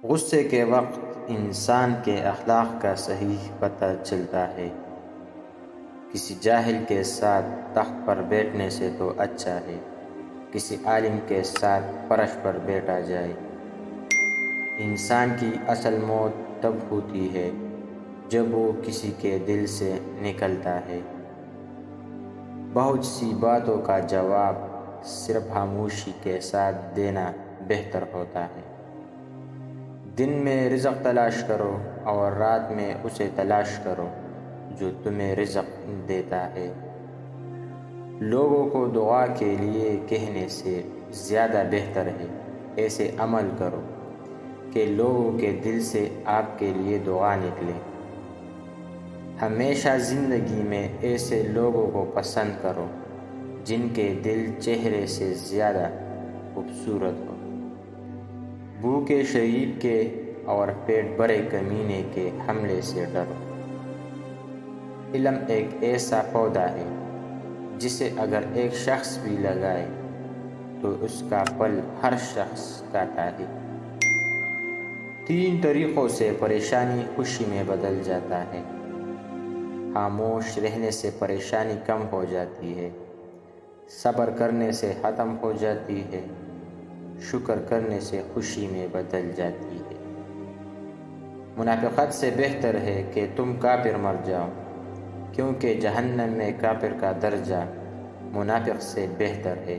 غصے کے وقت انسان کے اخلاق کا صحیح پتہ چلتا ہے۔ کسی جاہل کے ساتھ تخت پر بیٹھنے سے تو اچھا ہے کسی عالم کے ساتھ فرش پر بیٹھا جائے۔ انسان کی اصل موت تب ہوتی ہے جب وہ کسی کے دل سے نکلتا ہے۔ بہت سی باتوں کا جواب صرف خاموشی کے ساتھ دینا بہتر ہوتا ہے۔ دن میں رزق تلاش کرو اور رات میں اسے تلاش کرو جو تمہیں رزق دیتا ہے۔ لوگوں کو دعا کے لیے کہنے سے زیادہ بہتر ہے ایسے عمل کرو کہ لوگوں کے دل سے آپ کے لیے دعا نکلے۔ ہمیشہ زندگی میں ایسے لوگوں کو پسند کرو جن کے دل چہرے سے زیادہ خوبصورت ہو۔ بھوکے شریف کے اور پیٹ بھرے کمینے کے حملے سے ڈرو۔ علم ایک ایسا پودا ہے جسے اگر ایک شخص بھی لگائے تو اس کا پھل ہر شخص کھاتا ہے۔ 3 طریقوں سے پریشانی خوشی میں بدل جاتا ہے۔ خاموش رہنے سے پریشانی کم ہو جاتی ہے، صبر کرنے سے ختم ہو جاتی ہے، شکر کرنے سے خوشی میں بدل جاتی ہے۔ منافقت سے بہتر ہے کہ تم کافر مر جاؤ، کیونکہ جہنم میں کافر کا درجہ منافق سے بہتر ہے۔